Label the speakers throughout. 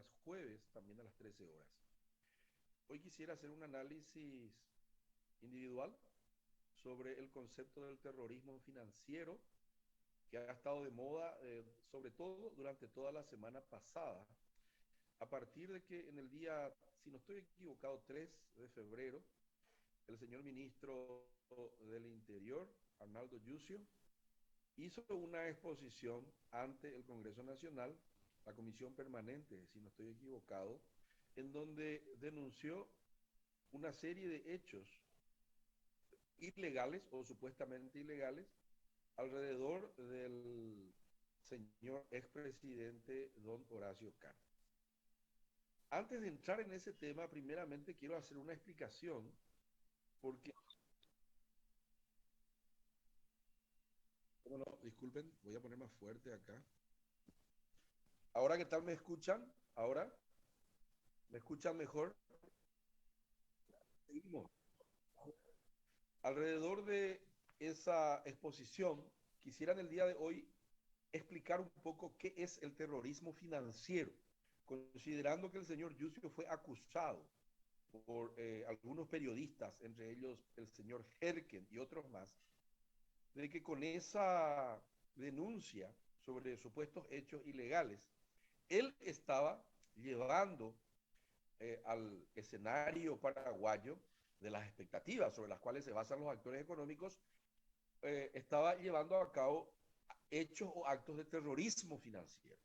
Speaker 1: días jueves, también a las 13 horas. Hoy quisiera hacer un análisis individual sobre el concepto del terrorismo financiero que ha estado de moda, sobre todo durante toda la semana pasada, a partir de que en el día, si no estoy equivocado, 3 de febrero, el señor ministro del Interior, Arnaldo Yucio, hizo una exposición ante el Congreso Nacional, la Comisión Permanente, si no estoy equivocado, en donde denunció una serie de hechos ilegales o supuestamente ilegales alrededor del señor expresidente don Horacio Cartes. Antes de entrar en ese tema, primeramente quiero hacer una explicación, porque, bueno, no, disculpen, voy a poner más fuerte acá. ¿Ahora qué tal me escuchan? ¿Ahora? ¿Me escuchan mejor? Seguimos. Alrededor de esa exposición, quisiera en el día de hoy explicar un poco qué es el terrorismo financiero, considerando que el señor Yucio fue acusado por algunos periodistas, entre ellos el señor Herken y otros más, de que con esa denuncia sobre supuestos hechos ilegales, él estaba llevando al escenario paraguayo de las expectativas sobre las cuales se basan los actores económicos, estaba llevando a cabo hechos o actos de terrorismo financiero.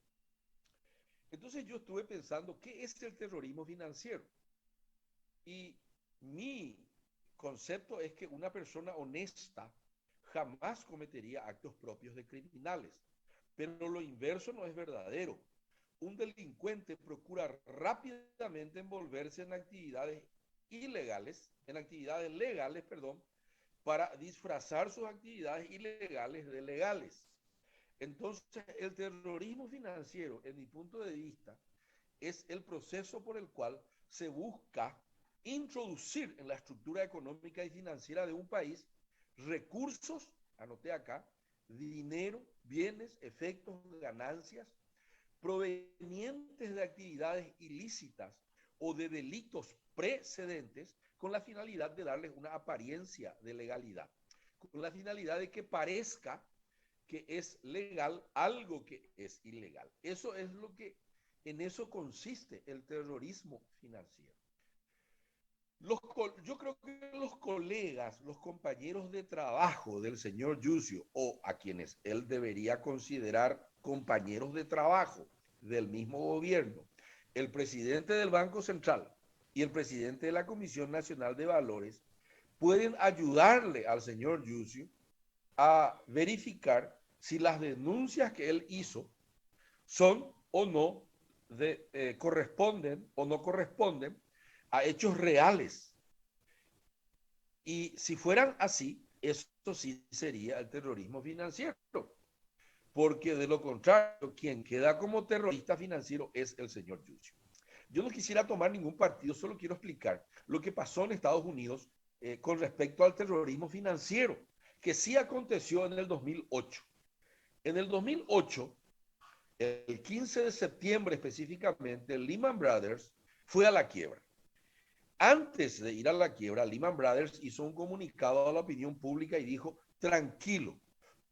Speaker 1: Entonces yo estuve pensando, ¿qué es el terrorismo financiero? Y mi concepto es que una persona honesta jamás cometería actos propios de criminales. Pero lo inverso no es verdadero. Un delincuente procura rápidamente envolverse en actividades ilegales, en actividades legales, perdón, para disfrazar sus actividades ilegales de legales. Entonces, el terrorismo financiero, en mi punto de vista, es el proceso por el cual se busca introducir en la estructura económica y financiera de un país recursos, anoté acá, dinero, bienes, efectos, ganancias, provenientes de actividades ilícitas o de delitos precedentes con la finalidad de darles una apariencia de legalidad, con la finalidad de que parezca que es legal algo que es ilegal. Eso es lo que, en eso consiste el terrorismo financiero. Yo creo que los colegas, los compañeros de trabajo del señor Yucio, o a quienes él debería considerar compañeros de trabajo del mismo gobierno, el presidente del Banco Central y el presidente de la Comisión Nacional de Valores, pueden ayudarle al señor Yucio a verificar si las denuncias que él hizo son o no, corresponden o no corresponden a hechos reales. Y si fueran así, esto sí sería el terrorismo financiero, porque de lo contrario, quien queda como terrorista financiero es el señor Yucio. Yo no quisiera tomar ningún partido, solo quiero explicar lo que pasó en Estados Unidos con respecto al terrorismo financiero, que sí aconteció en el 2008. En el 2008, el 15 de septiembre específicamente, Lehman Brothers fue a la quiebra. Antes de ir a la quiebra, Lehman Brothers hizo un comunicado a la opinión pública y dijo, tranquilo,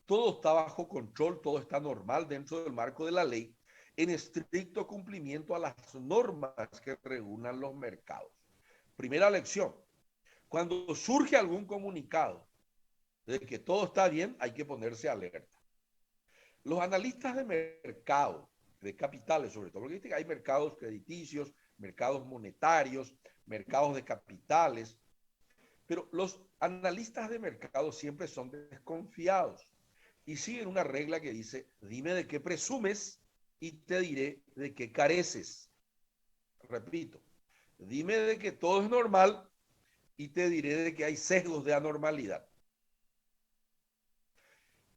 Speaker 1: todo está bajo control, todo está normal dentro del marco de la ley, en estricto cumplimiento a las normas que regulan los mercados. Primera lección, cuando surge algún comunicado de que todo está bien, hay que ponerse alerta. Los analistas de mercado, de capitales sobre todo, porque hay mercados crediticios, mercados monetarios, mercados de capitales, pero los analistas de mercado siempre son desconfiados y siguen una regla que dice, dime de qué presumes y te diré de qué careces. Repito, dime de que todo es normal y te diré de que hay sesgos de anormalidad.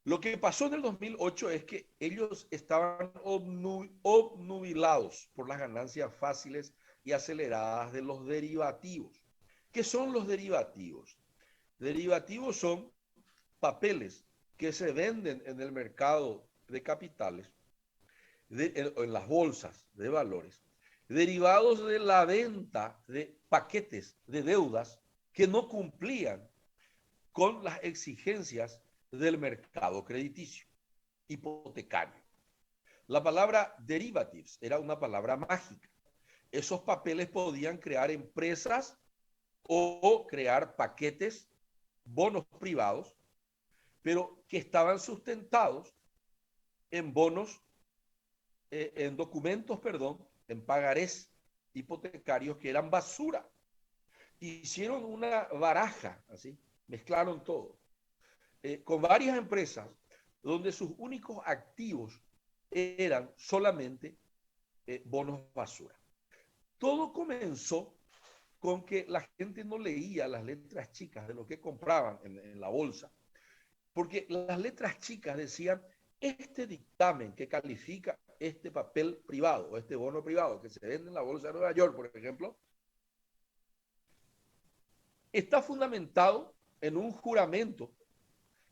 Speaker 1: Lo que pasó en el 2008 es que ellos estaban obnubilados por las ganancias fáciles y aceleradas de los derivativos. ¿Qué son los derivativos? Derivativos son papeles que se venden en el mercado de capitales, en las bolsas de valores, derivados de la venta de paquetes de deudas que no cumplían con las exigencias del mercado crediticio, hipotecario. La palabra derivatives era una palabra mágica. Esos papeles podían crear empresas o crear paquetes, bonos privados, pero que estaban sustentados en bonos, en documentos, perdón, en pagarés hipotecarios que eran basura. Hicieron una baraja, así, mezclaron todo, con varias empresas donde sus únicos activos eran solamente bonos basura. Todo comenzó con que la gente no leía las letras chicas de lo que compraban en la bolsa, porque las letras chicas decían: este dictamen que califica este papel privado o este bono privado que se vende en la bolsa de Nueva York, por ejemplo, está fundamentado en un juramento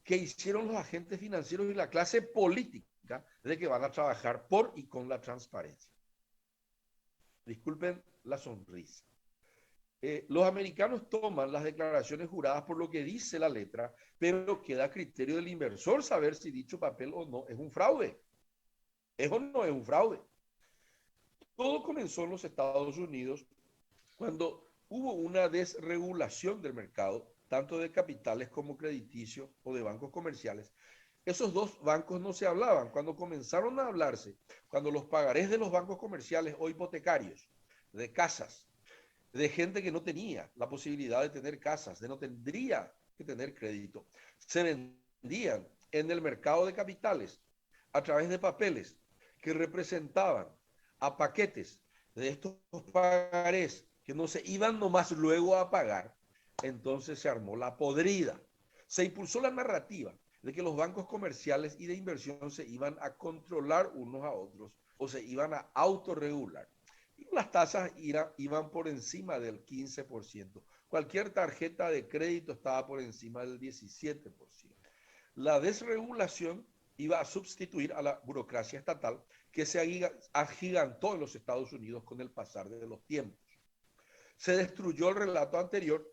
Speaker 1: que hicieron los agentes financieros y la clase política de que van a trabajar por y con la transparencia. Disculpen la sonrisa. Los americanos toman las declaraciones juradas por lo que dice la letra, pero queda a criterio del inversor saber si dicho papel o no es un fraude. ¿Es o no es un fraude? Todo comenzó en los Estados Unidos cuando hubo una desregulación del mercado, tanto de capitales como crediticios o de bancos comerciales. Esos dos bancos no se hablaban. Cuando comenzaron a hablarse, cuando los pagarés de los bancos comerciales o hipotecarios, de casas, de gente que no tenía la posibilidad de tener casas, de no tendría que tener crédito, se vendían en el mercado de capitales a través de papeles que representaban a paquetes de estos pagarés que no se iban nomás luego a pagar. Entonces se armó la podrida. Se impulsó la narrativa de que los bancos comerciales y de inversión se iban a controlar unos a otros o se iban a autorregular. Y las tasas iban por encima del 15%. Cualquier tarjeta de crédito estaba por encima del 17%. La desregulación iba a sustituir a la burocracia estatal que se agigantó en los Estados Unidos con el pasar de los tiempos. Se destruyó el relato anterior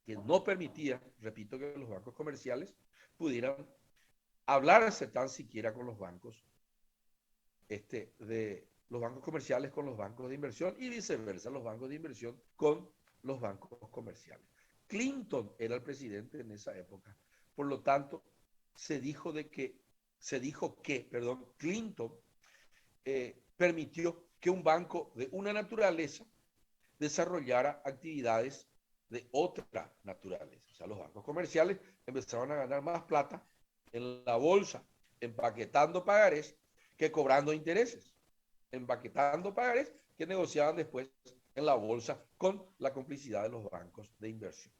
Speaker 1: que no permitía, repito, que los bancos comerciales pudieran hablarse tan siquiera con los bancos de los bancos comerciales con los bancos de inversión y viceversa, los bancos de inversión con los bancos comerciales. Clinton era el presidente en esa época, por lo tanto, se dijo que Clinton permitió que un banco de una naturaleza desarrollara actividades de otra naturaleza. O sea, los bancos comerciales empezaron a ganar más plata en la bolsa, empaquetando pagarés que cobrando intereses, empaquetando pagarés que negociaban después en la bolsa con la complicidad de los bancos de inversión.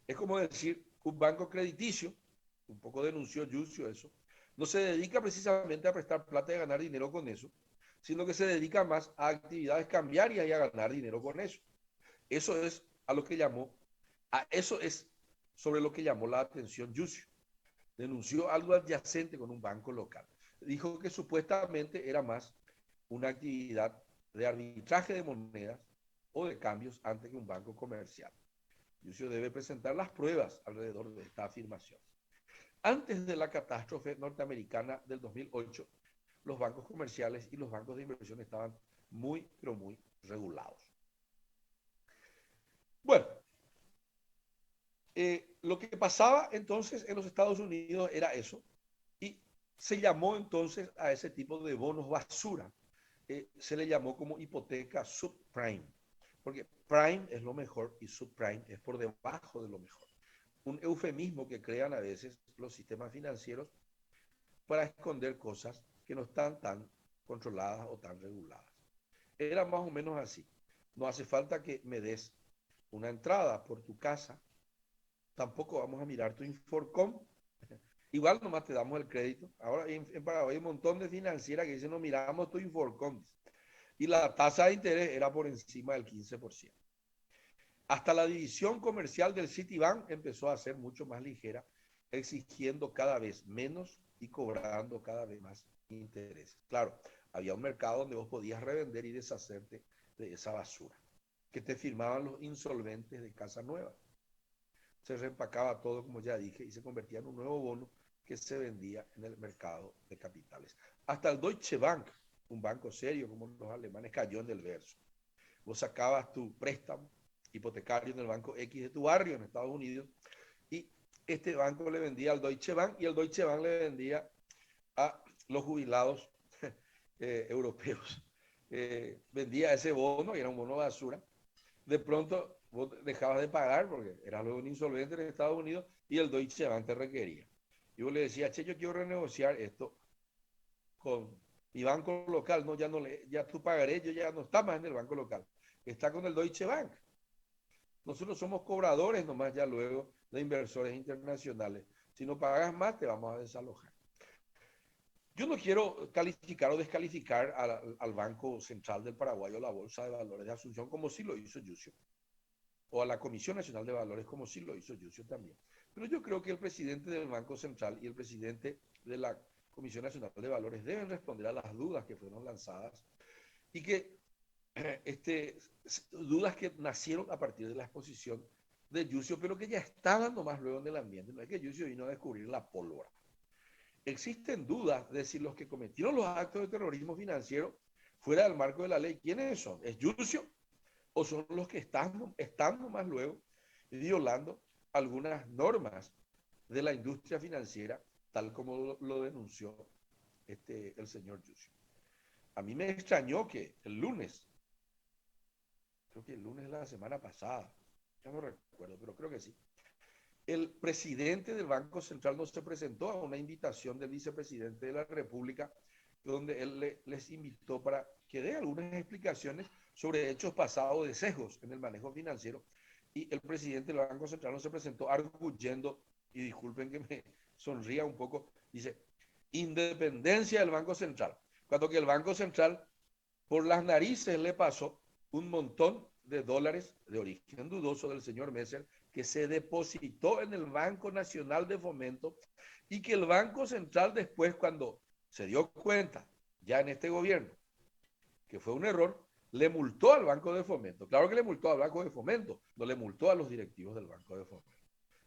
Speaker 1: Es como decir, un banco crediticio, un poco denunció Yucio eso, no se dedica precisamente a prestar plata y a ganar dinero con eso, sino que se dedica más a actividades cambiarias y a ganar dinero con eso. Eso es eso es sobre lo que llamó la atención Yucio. Denunció algo adyacente con un banco local. Dijo que supuestamente era más una actividad de arbitraje de monedas o de cambios antes que un banco comercial. Yucio debe presentar las pruebas alrededor de esta afirmación. Antes de la catástrofe norteamericana del 2008, los bancos comerciales y los bancos de inversión estaban muy, pero muy regulados. Bueno, lo que pasaba entonces en los Estados Unidos era eso, y se llamó entonces a ese tipo de bonos basura, se le llamó como hipoteca subprime, porque prime es lo mejor y subprime es por debajo de lo mejor. Un eufemismo que crean a veces los sistemas financieros para esconder cosas que no están tan controladas o tan reguladas. Era más o menos así. No hace falta que me des una entrada por tu casa, tampoco vamos a mirar tu Inforcom. Igual nomás te damos el crédito. Ahora en Paraguay hay un montón de financieras que dicen, no miramos tu Inforcom. Y la tasa de interés era por encima del 15%. Hasta la división comercial del Citibank empezó a ser mucho más ligera, exigiendo cada vez menos y cobrando cada vez más intereses. Claro, había un mercado donde vos podías revender y deshacerte de esa basura, que te firmaban los insolventes de Casa Nueva. Se reempacaba todo, como ya dije, y se convertía en un nuevo bono que se vendía en el mercado de capitales. Hasta el Deutsche Bank, un banco serio como los alemanes, cayó en el verso. Vos sacabas tu préstamo hipotecario en el banco X de tu barrio en Estados Unidos y este banco le vendía al Deutsche Bank y el Deutsche Bank le vendía a los jubilados europeos. Vendía ese bono y era un bono basura. De pronto vos dejabas de pagar porque eras luego un insolvente en Estados Unidos y el Deutsche Bank te requería. Y vos le decías, che, yo quiero renegociar esto con mi banco local, no, ya no le, ya tú pagaré, yo ya no está más en el banco local, está con el Deutsche Bank. Nosotros somos cobradores nomás ya luego de inversores internacionales. Si no pagas más, te vamos a desalojar. Yo no quiero calificar o descalificar al Banco Central del Paraguay o la Bolsa de Valores de Asunción como sí lo hizo Yucio, o a la Comisión Nacional de Valores como sí lo hizo Yucio también. Pero yo creo que el presidente del Banco Central y el presidente de la Comisión Nacional de Valores deben responder a las dudas que fueron lanzadas y que dudas que nacieron a partir de la exposición de Yucio, pero que ya estaban nomás luego en el ambiente. No es que Yucio vino a descubrir la pólvora. Existen dudas de si los que cometieron los actos de terrorismo financiero fuera del marco de la ley, ¿quiénes son? ¿Es Yucio o son los que están nomás luego violando algunas normas de la industria financiera, tal como lo denunció el señor Yucio? A mí me extrañó que el lunes, creo que el lunes de la semana pasada, ya no recuerdo, pero creo que sí, el presidente del Banco Central no se presentó a una invitación del vicepresidente de la República, donde él les invitó para que dé algunas explicaciones sobre hechos pasados de sesgos en el manejo financiero. Y el presidente del Banco Central no se presentó arguyendo, y disculpen que me sonría un poco, dice, independencia del Banco Central. Cuando que el Banco Central por las narices le pasó un montón de dólares de origen dudoso del señor Messer que se depositó en el Banco Nacional de Fomento y que el Banco Central después, cuando se dio cuenta, ya en este gobierno, que fue un error, le multó al Banco de Fomento. Claro que le multó al Banco de Fomento, no le multó a los directivos del Banco de Fomento.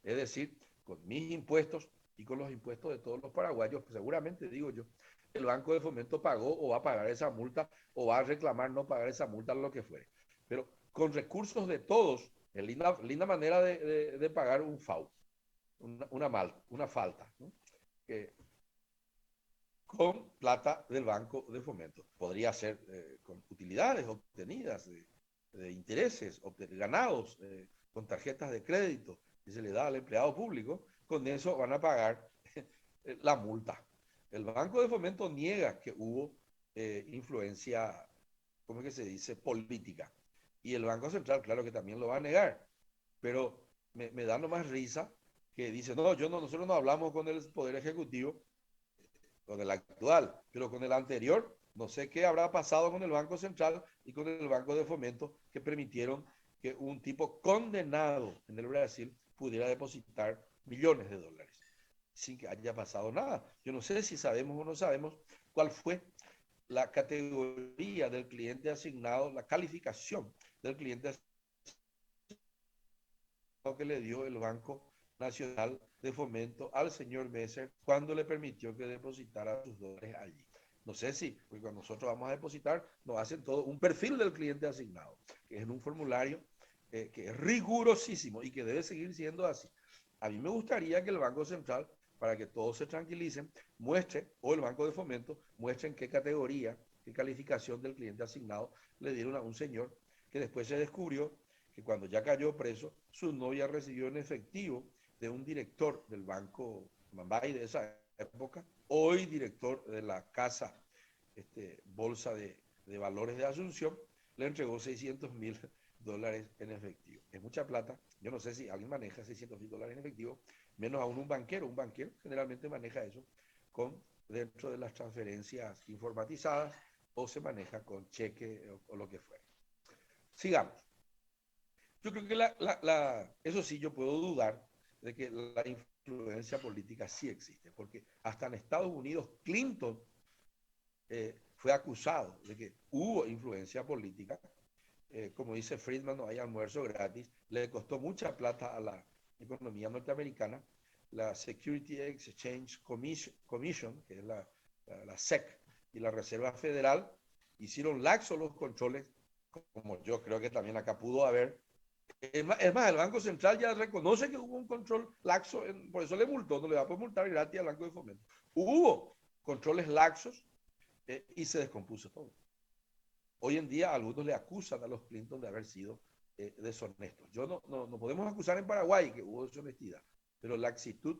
Speaker 1: Es decir, con mis impuestos y con los impuestos de todos los paraguayos, pues seguramente digo yo, el Banco de Fomento pagó o va a pagar esa multa o va a reclamar no pagar esa multa, lo que fuere. Pero con recursos de todos, es linda manera de pagar un FAU, una falta, ¿no? Con plata del Banco de Fomento. Podría ser con utilidades obtenidas, de intereses ganados, con tarjetas de crédito que se le da al empleado público, con eso van a pagar la multa. El Banco de Fomento niega que hubo influencia, ¿cómo es que se dice?, política. Y el Banco Central, claro que también lo va a negar, pero me da nomás risa que dice, no, nosotros no hablamos con el Poder Ejecutivo, con el actual, pero con el anterior, no sé qué habrá pasado con el Banco Central y con el Banco de Fomento que permitieron que un tipo condenado en el Brasil pudiera depositar millones de dólares sin que haya pasado nada. Yo no sé si sabemos o no sabemos cuál fue la categoría del cliente asignado, la calificación del cliente asignado que le dio el Banco Nacional de Fomento al señor Messer cuando le permitió que depositara sus dólares allí. No sé si, porque cuando nosotros vamos a depositar, nos hacen todo un perfil del cliente asignado, que es en un formulario que es rigurosísimo y que debe seguir siendo así. A mí me gustaría que el Banco Central, para que todos se tranquilicen, muestre, o el Banco de Fomento, muestren qué categoría, qué calificación del cliente asignado le dieron a un señor que después se descubrió que cuando ya cayó preso, su novia recibió en efectivo de un director del Banco Mambay de esa época, hoy director de la casa Bolsa de Valores de Asunción, le entregó $600,000 en efectivo. Es mucha plata. Yo no sé si alguien maneja $600,000 en efectivo, menos aún un banquero. Un banquero generalmente maneja eso dentro de las transferencias informatizadas o se maneja con cheque o lo que fuera. Sigamos. Yo creo que eso sí, yo puedo dudar de que la influencia política sí existe, porque hasta en Estados Unidos Clinton fue acusado de que hubo influencia política. Como dice Friedman, no hay almuerzo gratis. Le costó mucha plata a la economía norteamericana. La Security Exchange Commission, que es la SEC, y la Reserva Federal, hicieron laxos los controles, como yo creo que también acá pudo haber. Es más, el Banco Central ya reconoce que hubo un control laxo, por eso le multó, no le va a poder multar gratis al Banco de Fomento. Hubo controles laxos y se descompuso todo. Hoy en día algunos le acusan a los Clinton de haber sido deshonestos. No podemos acusar en Paraguay que hubo deshonestidad, pero la laxitud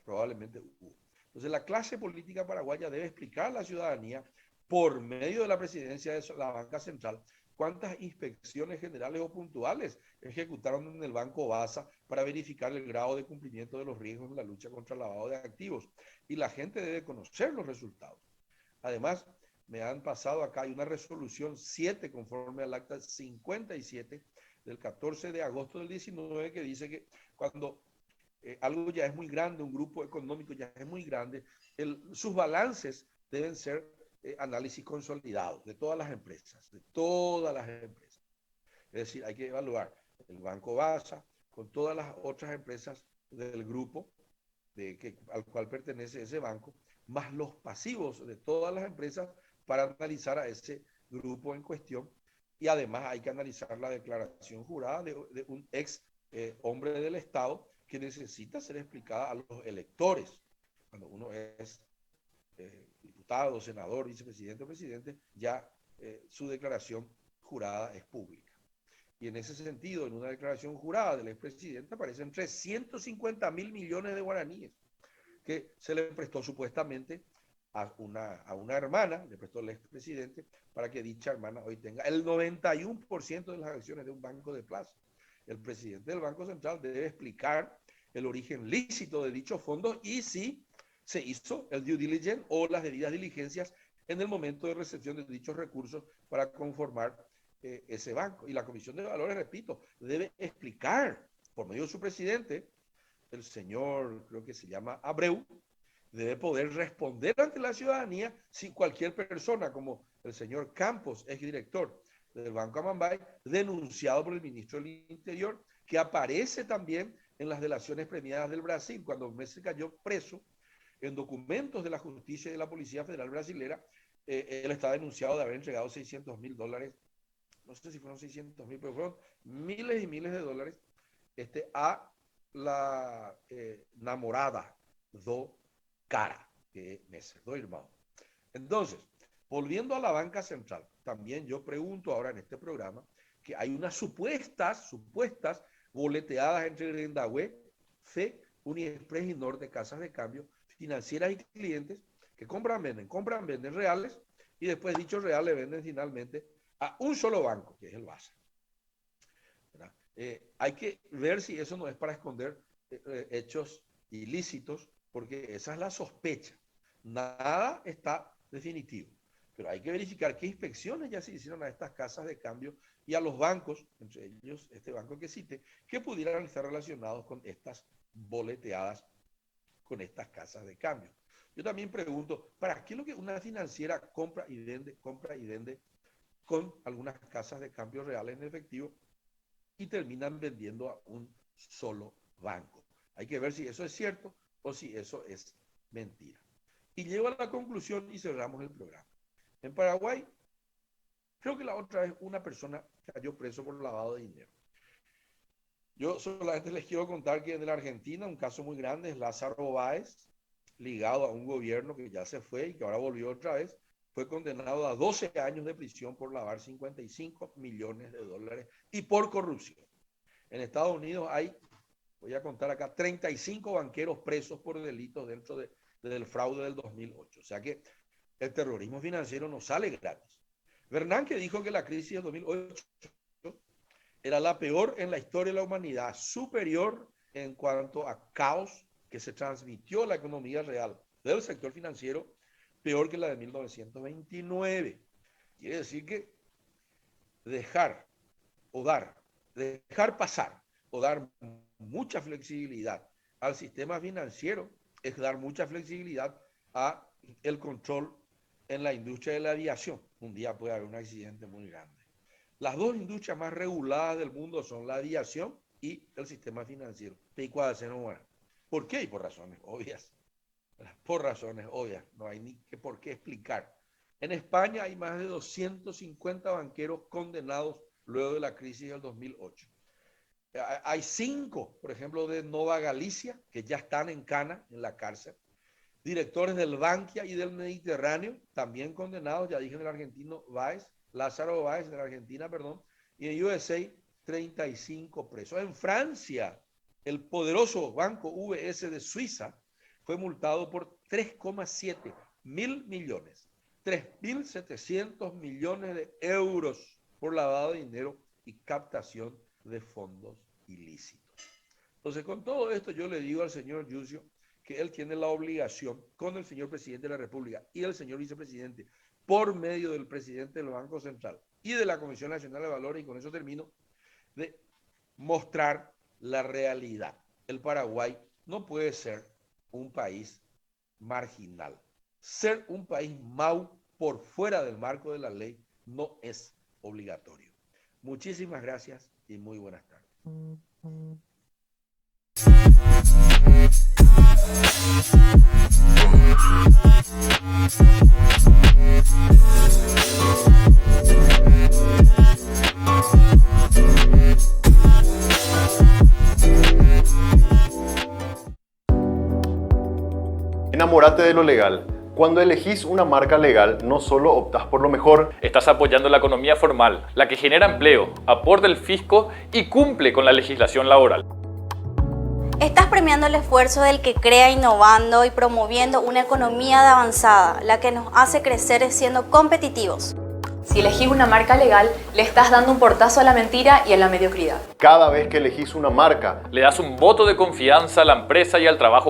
Speaker 1: probablemente hubo. Entonces la clase política paraguaya debe explicar a la ciudadanía por medio de la presidencia de la banca central cuántas inspecciones generales o puntuales ejecutaron en el Banco Basa para verificar el grado de cumplimiento de los riesgos en la lucha contra el lavado de activos. Y la gente debe conocer los resultados. Además, me han pasado acá, hay una resolución 7 conforme al acta 57 del 14 de agosto del 19 que dice que cuando algo ya es muy grande, un grupo económico ya es muy grande, sus balances deben ser análisis consolidados de todas las empresas, de todas las empresas. Es decir, hay que evaluar el Banco Basa con todas las otras empresas del grupo al cual pertenece ese banco, más los pasivos de todas las empresas para analizar a ese grupo en cuestión. Y además hay que analizar la declaración jurada de un ex hombre del Estado que necesita ser explicada a los electores. Cuando uno es diputado, senador, vicepresidente o presidente, ya su declaración jurada es pública. Y en ese sentido, en una declaración jurada del expresidente aparecen 350 mil millones de guaraníes que se le prestó supuestamente a una hermana, le prestó el expresidente, para que dicha hermana hoy tenga el 91% de las acciones de un banco de plaza. El presidente del Banco Central debe explicar el origen lícito de dichos fondos y si se hizo el due diligence o las debidas diligencias en el momento de recepción de dichos recursos para conformar ese banco. Y la Comisión de Valores, repito, debe explicar por medio de su presidente, el señor, creo que se llama Abreu, debe poder responder ante la ciudadanía si cualquier persona, como el señor Campos, exdirector del Banco Amambay, denunciado por el ministro del Interior, que aparece también en las delaciones premiadas del Brasil, cuando Messi cayó preso, en documentos de la justicia y de la Policía Federal Brasilera, él está denunciado de haber entregado $600,000, no sé si fueron 600,000, pero fueron miles y miles de dólares a la namorada do cara, que es Messi, do irmão. Entonces, volviendo a la banca central, también yo pregunto ahora en este programa que hay unas supuestas boleteadas entre Grendahue, FE, Uniexpress y Norte, casas de cambio financieras y clientes que compran, venden reales y después dichos reales venden finalmente a un solo banco, que es el Basa. Hay que ver si eso no es para esconder hechos ilícitos, porque esa es la sospecha. Nada está definitivo, pero hay que verificar qué inspecciones ya se hicieron a estas casas de cambio y a los bancos, entre ellos este banco que cite, que pudieran estar relacionados con estas boleteadas, con estas casas de cambio. Yo también pregunto, ¿para qué es lo que una financiera compra y vende con algunas casas de cambio reales en efectivo y terminan vendiendo a un solo banco? Hay que ver si eso es cierto o si eso es mentira. Y llego a la conclusión y cerramos el programa. En Paraguay, creo que la otra vez una persona cayó preso por lavado de dinero. Yo solamente les quiero contar que en la Argentina un caso muy grande es Lázaro Báez, ligado a un gobierno que ya se fue y que ahora volvió otra vez, fue condenado a 12 años de prisión por lavar 55 millones de dólares y por corrupción. En Estados Unidos hay, voy a contar acá, 35 banqueros presos por delitos dentro del fraude del 2008. O sea que el terrorismo financiero no sale gratis. Bernanke dijo que la crisis del 2008 era la peor en la historia de la humanidad, superior en cuanto a caos que se transmitió a la economía real del sector financiero, peor que la de 1929. Quiere decir que dejar pasar o dar mucha flexibilidad al sistema financiero es dar mucha flexibilidad a el control en la industria de la aviación. Un día puede haber un accidente muy grande. Las dos industrias más reguladas del mundo son la aviación y el sistema financiero. ¿Por qué? Y por razones obvias. Por razones obvias. No hay ni por qué explicar. En España hay más de 250 banqueros condenados luego de la crisis del 2008. Hay 5, por ejemplo, de Nova Galicia, que ya están en Cana, en la cárcel. Directores del Bankia y del Mediterráneo, también condenados, ya dije, en el argentino Báez, Lázaro Báez, de la Argentina, perdón, y en USA, 35 presos. En Francia, el poderoso banco UBS de Suiza fue multado por 3,7 mil millones, 3.700 millones de euros por lavado de dinero y captación de fondos ilícitos. Entonces, con todo esto, yo le digo al señor Yucio que él tiene la obligación, con el señor presidente de la República y el señor vicepresidente, por medio del presidente del Banco Central y de la Comisión Nacional de Valores, y con eso termino, de mostrar la realidad. El Paraguay no puede ser un país marginal. Ser un país mau por fuera del marco de la ley no es obligatorio. Muchísimas gracias y muy buenas tardes.
Speaker 2: Enamórate de lo legal. Cuando elegís una marca legal, no solo optás por lo mejor,
Speaker 3: estás apoyando la economía formal, la que genera empleo, aporta el fisco y cumple con la legislación laboral.
Speaker 4: Estás premiando el esfuerzo del que crea innovando y promoviendo una economía de avanzada, la que nos hace crecer siendo competitivos.
Speaker 5: Si elegís una marca legal, le estás dando un portazo a la mentira y a la mediocridad.
Speaker 2: Cada vez que elegís una marca,
Speaker 3: le das un voto de confianza a la empresa y al trabajo